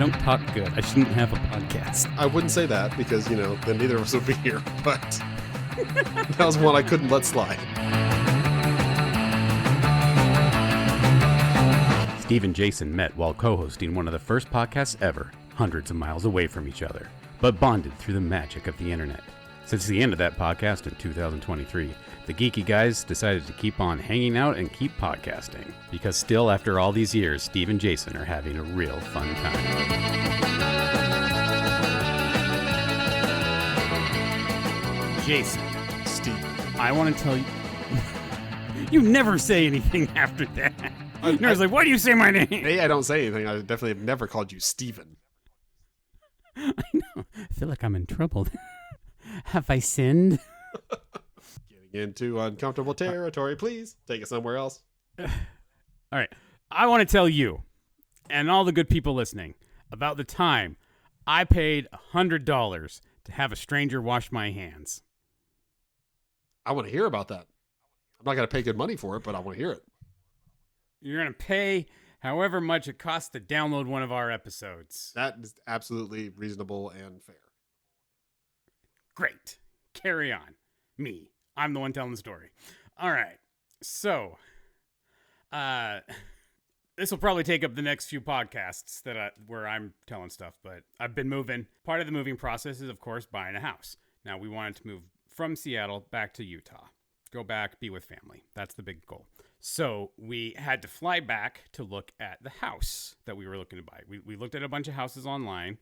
don't talk good. I shouldn't have a podcast. I wouldn't say that because, then neither of us would be here, but that was one I couldn't let slide. Steve and Jason met while co-hosting one of the first podcasts ever, hundreds of miles away from each other, but bonded through the magic of the internet. Since the end of that podcast in 2023, the geeky guys decided to keep on hanging out and keep podcasting, because still after all these years, Steve and Jason are having a real fun time. Jason. Steve. I want to tell you, you never say anything after that. You're always like, why do you say my name? Hey, I don't say anything. I definitely have never called you Steven. I know. I feel like I'm in trouble. Have I sinned? Getting into uncomfortable territory, please. Take it somewhere else. All right. I want to tell you and all the good people listening about the time I paid $100 to have a stranger wash my hands. I want to hear about that. I'm not going to pay good money for it, but I want to hear it. You're going to pay however much it costs to download one of our episodes. That is absolutely reasonable and fair. Great. Carry on. Me. I'm the one telling the story. All right. So, this will probably take up the next few podcasts where I'm telling stuff, but I've been moving. Part of the moving process is, of course, buying a house. Now, we wanted to move from Seattle back to Utah. Go back, be with family. That's the big goal. So we had to fly back to look at the house that we were looking to buy. We looked at a bunch of houses online,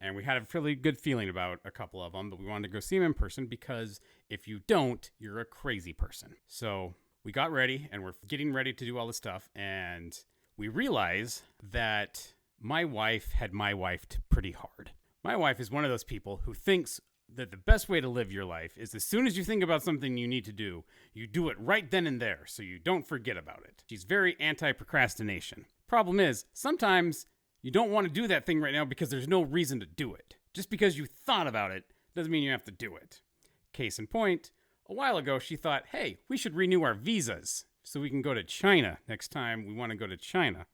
and we had a fairly good feeling about a couple of them, but we wanted to go see them in person because if you don't, you're a crazy person. So we got ready, and we're getting ready to do all this stuff, and we realize that my wife had my wifed pretty hard. My wife is one of those people who thinks that the best way to live your life is as soon as you think about something you need to do, you do it right then and there so you don't forget about it. She's very anti-procrastination. Problem is, sometimes you don't want to do that thing right now because there's no reason to do it. Just because you thought about it doesn't mean you have to do it. Case in point, a while ago she thought, hey, we should renew our visas so we can go to China next time we want to go to China.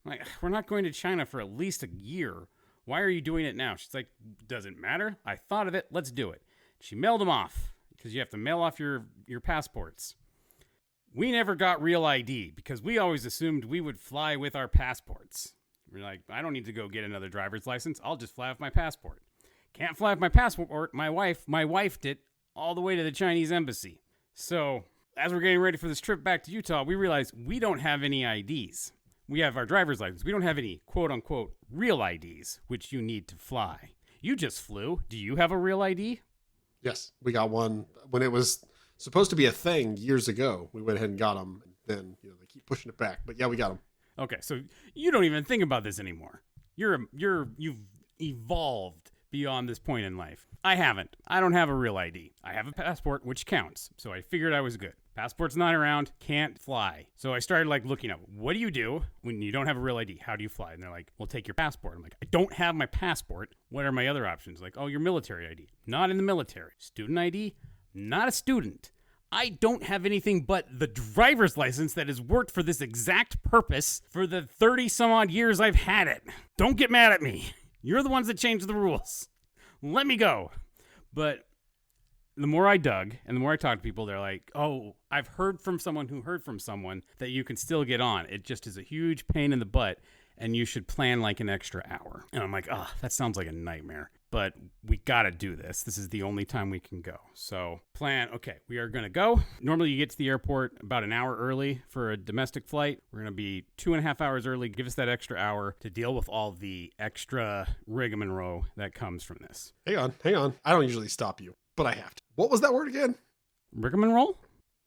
I'm like, we're not going to China for at least a year. Why are you doing it now? She's like, doesn't matter. I thought of it. Let's do it. She mailed them off because you have to mail off your passports. We never got real ID because we always assumed we would fly with our passports. We're like, I don't need to go get another driver's license. I'll just fly with my passport. Can't fly with my passport. My wife did all the way to the Chinese embassy. So as we're getting ready for this trip back to Utah, we realized we don't have any IDs. We have our driver's license. We don't have any quote-unquote real IDs, which you need to fly. You just flew. Do you have a real ID? Yes, we got one when it was supposed to be a thing years ago. We went ahead and got them. And then they keep pushing it back. But yeah, we got them. Okay, so you don't even think about this anymore. You've evolved beyond this point in life. I haven't. I don't have a real ID. I have a passport, which counts. So I figured I was good. Passport's not around, can't fly. So I started looking up, what do you do when you don't have a real ID? How do you fly? And they're like, well, take your passport. I'm like, I don't have my passport. What are my other options? Like, oh, your military ID. Not in the military. Student ID? Not a student. I don't have anything but the driver's license that has worked for this exact purpose for the 30 some odd years I've had it. Don't get mad at me. You're the ones that changed the rules. Let me go. But the more I dug and the more I talked to people, they're like, oh, I've heard from someone who heard from someone that you can still get on. It just is a huge pain in the butt, and you should plan an extra hour. And I'm like, that sounds like a nightmare. But we got to do this. This is the only time we can go. So okay, we are going to go. Normally you get to the airport about an hour early for a domestic flight. We're going to be 2.5 hours early. Give us that extra hour to deal with all the extra riganmarole that comes from this. Hang on. I don't usually stop you, but I have to. What was that word again? Rigmarole?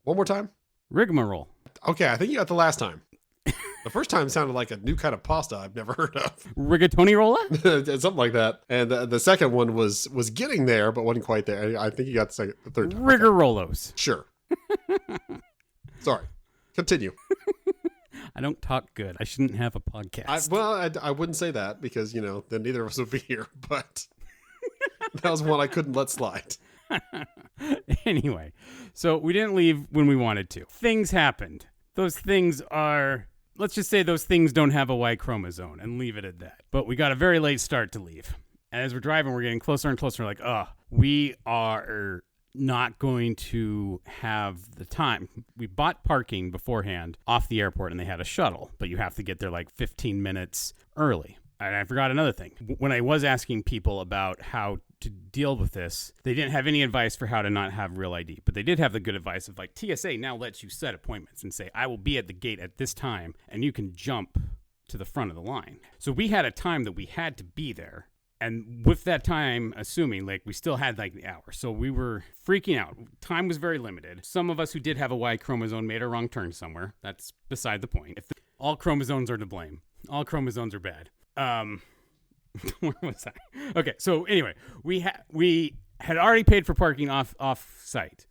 One more time. Rigmarole. Okay, I think you got the last time. The first time sounded like a new kind of pasta I've never heard of. Rigatoni rolla? Something like that. And the second one was getting there, but wasn't quite there. I think you got the third time. Rigarolos. Okay. Sure. Sorry. Continue. I don't talk good. I shouldn't have a podcast. I wouldn't say that because, then neither of us would be here. But that was one I couldn't let slide. Anyway, so we didn't leave when we wanted to. Things happened. Those things are let's just say those things don't have a Y chromosome and leave it at that. But we got a very late start to leave. And as we're driving, we're getting closer and closer. Like, we are not going to have the time. We bought parking beforehand off the airport and they had a shuttle, but you have to get there like 15 minutes early. And I forgot another thing. When I was asking people about how to deal with this, they didn't have any advice for how to not have real ID, but they did have the good advice of like TSA now lets you set appointments and say, I will be at the gate at this time, and you can jump to the front of the line. So we had a time that we had to be there. And with that time, assuming like we still had like the hour. So we were freaking out. Time was very limited. Some of us who did have a Y chromosome made a wrong turn somewhere. That's beside the point. All chromosomes are to blame. All chromosomes are bad. Where was I? Okay, so anyway, we had already paid for parking off site,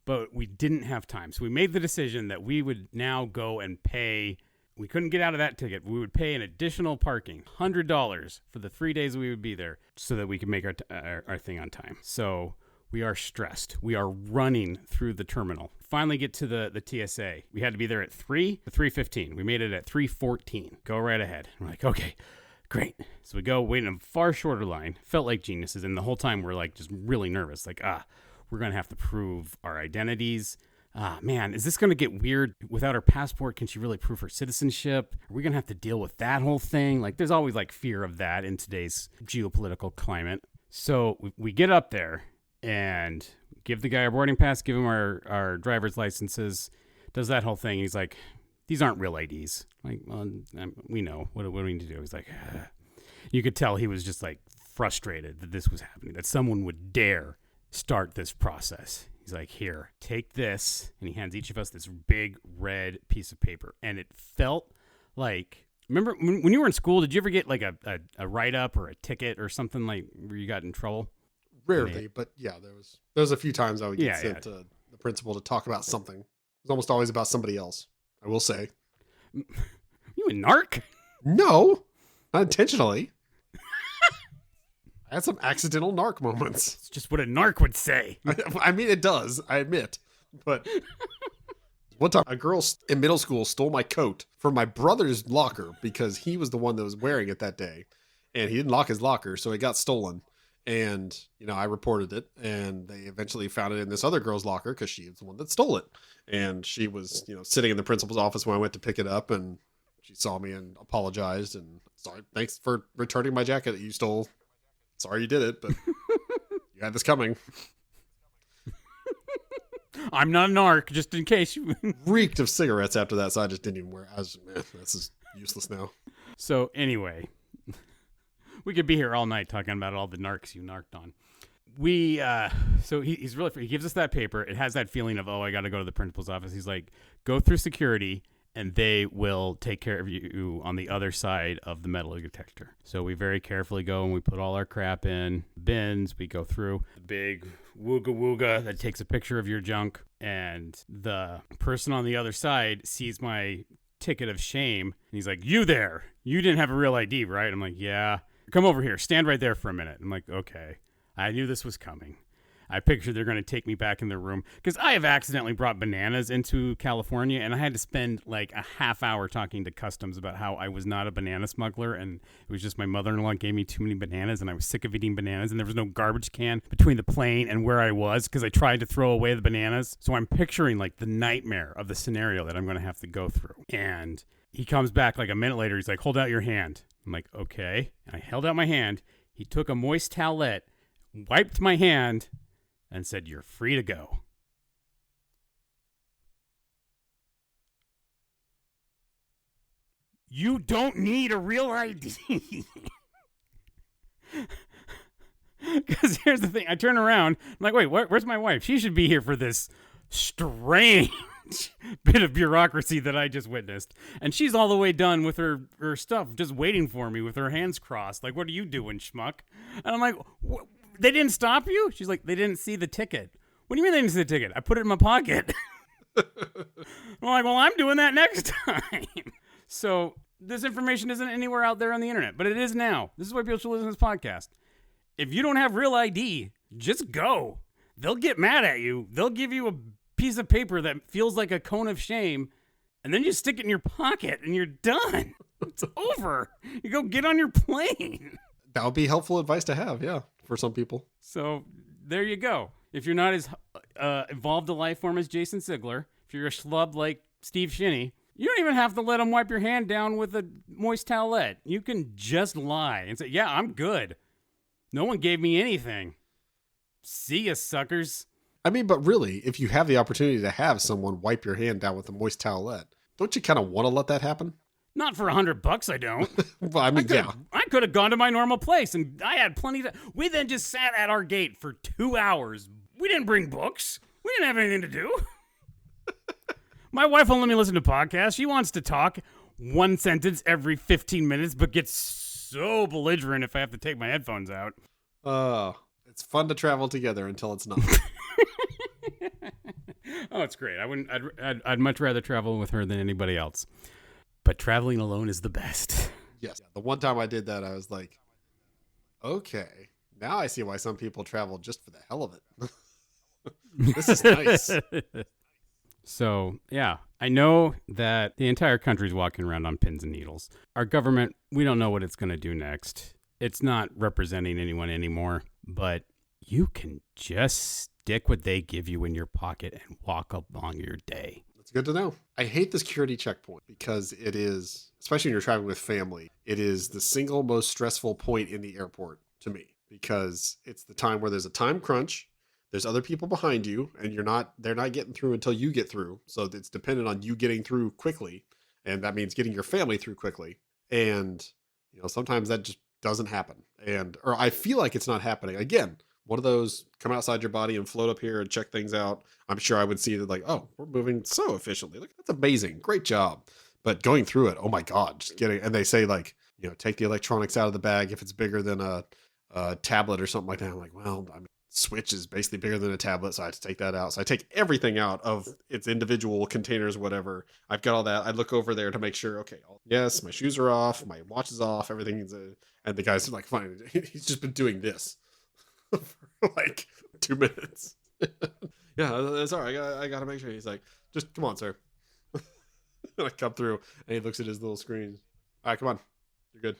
but we didn't have time. So we made the decision that we would now go and pay. We couldn't get out of that ticket. We would pay an additional parking, $100 for the 3 days we would be there, so that we could make our thing on time. So we are stressed. We are running through the terminal. Finally get to the TSA. We had to be there at 3:15. We made it at 3:14. Go right ahead. We're like, okay, great. So we go wait in a far shorter line. Felt like geniuses. And the whole time we're like just really nervous. Like, we're going to have to prove our identities. Man, is this going to get weird? Without her passport, can she really prove her citizenship? Are we going to have to deal with that whole thing? Like, there's always like fear of that in today's geopolitical climate. So we get up there and give the guy our boarding pass, give him our driver's licenses, does that whole thing. He's like, these aren't real IDs. Like, well, we know. What do we need to do? He's like, You could tell he was just like frustrated that this was happening, that someone would dare start this process. He's like, here, take this. And he hands each of us this big red piece of paper. And it felt like, remember when you were in school, did you ever get like a write-up or a ticket or something like where you got in trouble? Rarely, but yeah, there was a few times I would get sent to the principal to talk about something. It was almost always about somebody else, I will say. You a narc? No, not intentionally. I had some accidental narc moments. It's just what a narc would say. I mean, it does, I admit. But one time, a girl in middle school stole my coat from my brother's locker because he was the one that was wearing it that day. And he didn't lock his locker, so it got stolen. And, I reported it. And they eventually found it in this other girl's locker because she was the one that stole it. And she was, sitting in the principal's office when I went to pick it up. And she saw me and apologized. And sorry, thanks for returning my jacket that you stole. Sorry you did it, but you had this coming. I'm not a narc, just in case. Reeked of cigarettes after that, so I just didn't even wear it. This is useless now. So anyway, we could be here all night talking about all the narcs you narked on. So he's really free. He gives us that paper. It has that feeling of, I got to go to the principal's office. He's like, go through security, and they will take care of you on the other side of the metal detector. So we very carefully go and we put all our crap in bins. We go through the big wooga that takes a picture of your junk. And the person on the other side sees my ticket of shame. And he's like, you there. You didn't have a real ID, right? I'm like, yeah. Come over here. Stand right there for a minute. I'm like, okay. I knew this was coming. I pictured they're going to take me back in their room because I have accidentally brought bananas into California, and I had to spend like a half hour talking to customs about how I was not a banana smuggler, and it was just my mother-in-law gave me too many bananas, and I was sick of eating bananas, and there was no garbage can between the plane and where I was because I tried to throw away the bananas. So I'm picturing like the nightmare of the scenario that I'm going to have to go through. And he comes back like a minute later. He's like, hold out your hand. I'm like, okay. And I held out my hand. He took a moist towelette, wiped my hand, and said, you're free to go. You don't need a real ID. Because here's the thing. I turn around. I'm like, wait, where's my wife? She should be here for this strange bit of bureaucracy that I just witnessed. And she's all the way done with her stuff, just waiting for me with her hands crossed. Like, what are you doing, schmuck? And I'm like, they didn't stop you? She's like, they didn't see the ticket. What do you mean they didn't see the ticket? I put it in my pocket. I'm like, well, I'm doing that next time. So this information isn't anywhere out there on the internet, but it is now. This is why people should listen to this podcast. If you don't have real ID, just go. They'll get mad at you. They'll give you a piece of paper that feels like a cone of shame, and then you stick it in your pocket and you're done. It's over. You go get on your plane. That would be helpful advice to have, yeah, for some people. So there you go. If you're not as evolved a life form as Jason Sigler, if you're a schlub like Steve Shinny, you don't even have to let him wipe your hand down with a moist towelette. You can just lie and say, yeah, I'm good. No one gave me anything. See ya, suckers. I mean, but really, if you have the opportunity to have someone wipe your hand down with a moist towelette, don't you kind of want to let that happen? Not for $100, I don't. Well, I mean, I could have gone to my normal place, and I had plenty of. We then just sat at our gate for 2 hours. We didn't bring books. We didn't have anything to do. My wife won't let me listen to podcasts. She wants to talk one sentence every 15 minutes, but gets so belligerent if I have to take my headphones out. It's fun to travel together until it's not. Oh, it's great. I'd much rather travel with her than anybody else. But traveling alone is the best. Yes. The one time I did that, I was like, okay, now I see why some people travel just for the hell of it. This is nice. So, yeah, I know that the entire country's walking around on pins and needles. Our government, we don't know what it's going to do next. It's not representing anyone anymore, but you can just stick what they give you in your pocket and walk along your day. It's good to know. I hate the security checkpoint because it is, especially when you're traveling with family, it is the single most stressful point in the airport to me because it's the time where there's a time crunch. There's other people behind you and they're not getting through until you get through. So it's dependent on you getting through quickly. And that means getting your family through quickly. And, sometimes that just doesn't happen. Or I feel like it's not happening. Again, one of those come outside your body and float up here and check things out. I'm sure I would see that like, oh, we're moving so efficiently. Like, that's amazing. Great job. But going through it, oh my God, and they say like, take the electronics out of the bag if it's bigger than a tablet or something like that. I'm like, well, Switch is basically bigger than a tablet, so I have to take that out. So I take everything out of its individual containers, whatever. I've got all that. I look over there to make sure, okay, yes, my shoes are off, my watch is off, everything's and the guy's like, fine, he's just been doing this for like 2 minutes. Yeah, sorry, I gotta make sure. He's like, just come on, sir. And I come through, and he looks at his little screen. All right, come on, you're good.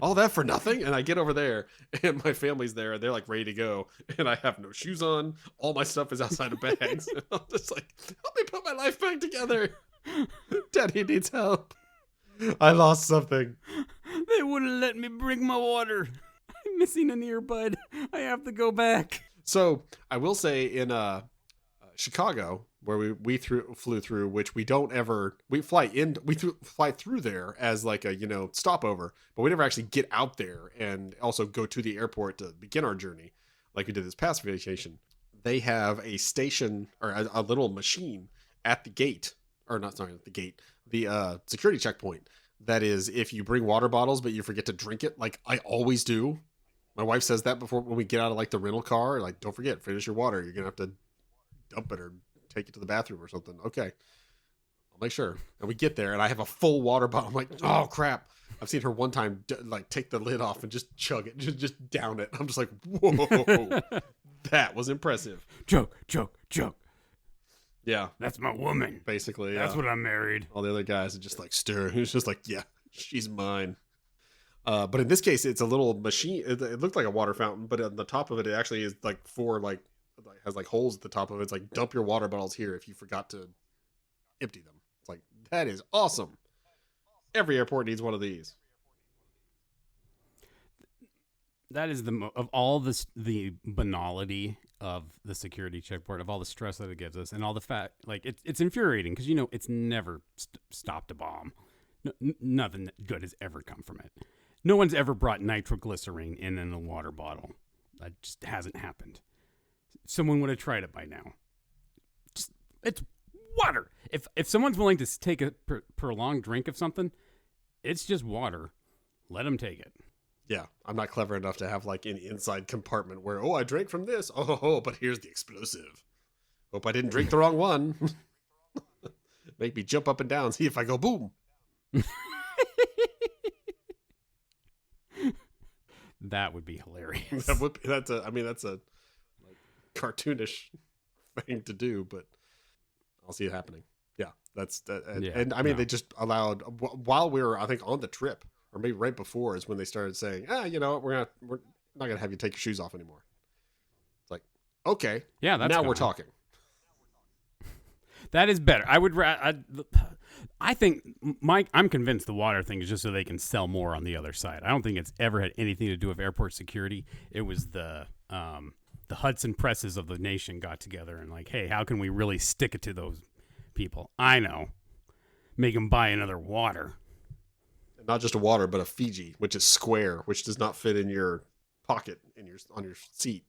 All that for nothing. And I get over there and my family's there and they're like ready to go and I have no shoes on, all my stuff is outside of bags. And I'm just like, help me put my life back together. Daddy needs help. I lost something. They wouldn't let me bring my water. I'm missing an earbud. I have to go back. So I will say in Chicago, where we flew through, which we fly through there as like a stopover, but we never actually get out there and also go to the airport to begin our journey like we did this past vacation. They have a station or a little machine at the gate, or not, sorry, at the gate, the security checkpoint. That is, if you bring water bottles but you forget to drink it, like I always do. My wife says that before when we get out of like the rental car, like, don't forget, finish your water. You're gonna have to dump it or take it to the bathroom or something. Okay, I'll make sure. And we get there and I have a full water bottle. I'm like, oh crap. I've seen her one time like take the lid off and just chug it, just down it. I'm just like, whoa. That was impressive. Joke. Yeah, that's my woman. Basically, that's what I married. All the other guys are just like stir. He's just like, yeah, she's mine. But in this case, it's a little machine. It looked like a water fountain, but on the top of it, it actually is like has like holes at the top of it. It's like, dump your water bottles here if you forgot to empty them. It's like, that is awesome. Every airport needs one of these. That is of all the banality of the security checkpoint, of all the stress that it gives us, and all the fact, like, it's infuriating because it's never stopped a bomb. Nothing good has ever come from it. No one's ever brought nitroglycerine in a water bottle. That just hasn't happened. Someone would have tried it by now. It's water. If someone's willing to take a prolonged drink of something, it's just water. Let them take it. Yeah, I'm not clever enough to have like an inside compartment where, I drank from this. Oh, but here's the explosive. Hope I didn't drink the wrong one. Make me jump up and down, see if I go boom. That would be hilarious. That's a like, cartoonish thing to do, but I'll see it happening. Yeah, that's Yeah, and I mean no. they just allowed while we were, I think, on the trip, or maybe right before, is when they started saying, you know, we're not gonna have you take your shoes off anymore. It's like, okay, Yeah, that's now gone. we're talking. That is better. I think I'm convinced the water thing is just so they can sell more on the other side. I don't think it's ever had anything to do with airport security. It was the Hudson presses of the nation got together and like, hey, how can we really stick it to those people? I know, make them buy another water. Not just a water, but a Fiji, which is square, which does not fit in your pocket on your seat.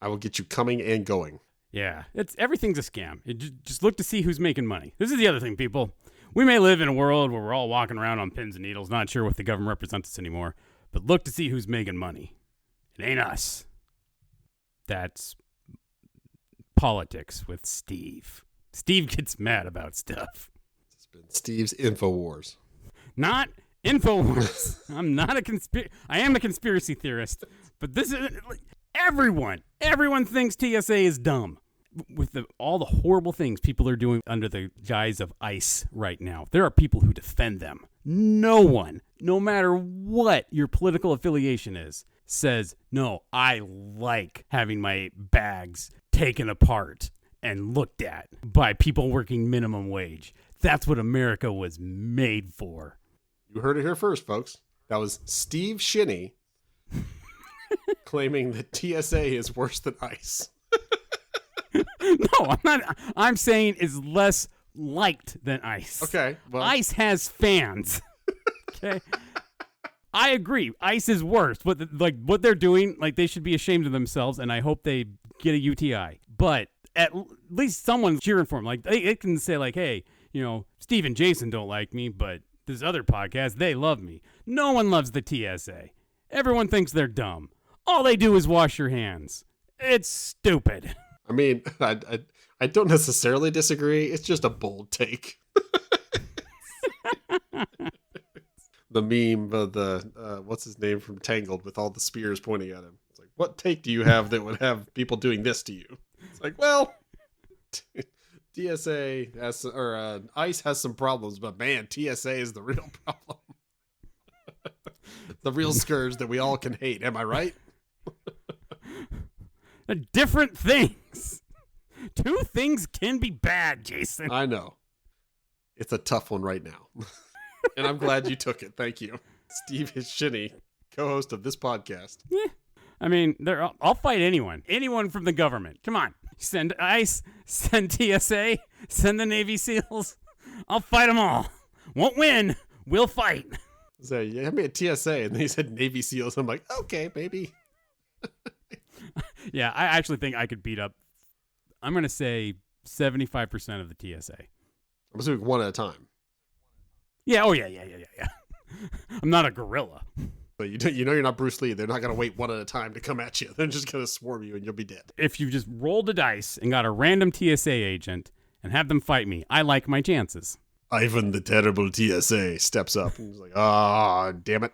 I will get you coming and going. Yeah, everything's a scam. Just look to see who's making money. This is the other thing, people. We may live in a world where we're all walking around on pins and needles, not sure what the government represents us anymore, but look to see who's making money. It ain't us. That's politics with Steve. Steve gets mad about stuff. It's been Steve's InfoWars. Not InfoWars. I'm not I am a conspiracy theorist, but this is everyone thinks TSA is dumb. With all the horrible things people are doing under the guise of ICE right now, there are people who defend them. No one, no matter what your political affiliation is, says, no, I like having my bags taken apart and looked at by people working minimum wage. That's what America was made for. You heard it here first, folks. That was Steve Shinny claiming that TSA is worse than ICE. No, I'm not. I'm saying it's less liked than ICE. Okay. Well. ICE has fans. Okay. I agree. ICE is worse. What they're doing, like, they should be ashamed of themselves, and I hope they get a UTI. But at least someone's cheering for them. Like, they can say, like, hey, you know, Steve and Jason don't like me, but this other podcast, they love me. No one loves the TSA. Everyone thinks they're dumb. All they do is wash your hands. It's stupid. I mean, I don't necessarily disagree. It's just a bold take. The meme of the, what's his name from Tangled with all the spears pointing at him. It's like, what take do you have that would have people doing this to you? It's like, well, TSA has, or ICE has some problems, but man, TSA is the real problem. The real scourge that we all can hate. Am I right? They're different things. Two things can be bad, Jason. I know. It's a tough one right now. And I'm glad you took it. Thank you. Steve is Shinny, co-host of this podcast. Yeah. I mean, I'll fight anyone. Anyone from the government. Come on. Send ICE, send TSA, send the Navy SEALs. I'll fight them all. Won't win. We'll fight. So you had me at TSA, and then he said Navy SEALs. I'm like, okay, maybe. Yeah, I actually think I could beat up, I'm going to say 75% of the TSA. I'm assuming one at a time. Yeah, oh yeah. I'm not a gorilla. But you know you're not Bruce Lee. They're not going to wait one at a time to come at you. They're just going to swarm you and you'll be dead. If you just rolled a dice and got a random TSA agent and have them fight me, I like my chances. Ivan the Terrible TSA steps up and he's like, damn it.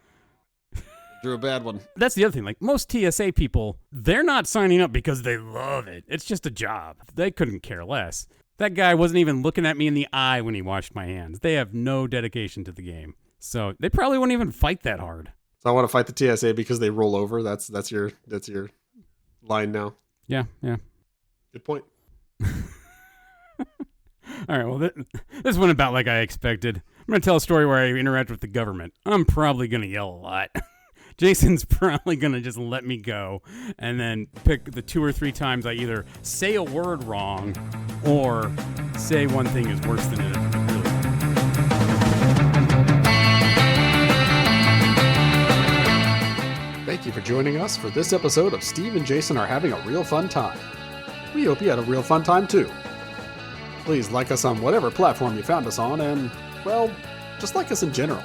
Drew a bad one. That's the other thing. Like, most TSA people, they're not signing up because they love it. It's just a job. They couldn't care less. That guy wasn't even looking at me in the eye when he washed my hands. They have no dedication to the game. So they probably wouldn't even fight that hard. So I want to fight the TSA because they roll over. That's your line now. Yeah. Good point. All right, well, this went about like I expected. I'm going to tell a story where I interact with the government. I'm probably going to yell a lot. Jason's probably going to just let me go and then pick the 2 or 3 times I either say a word wrong or say one thing is worse than it really is. Thank you for joining us for this episode of Steve and Jason Are Having a Real Fun Time. We hope you had a real fun time too. Please like us on whatever platform you found us on and, well, just like us in general.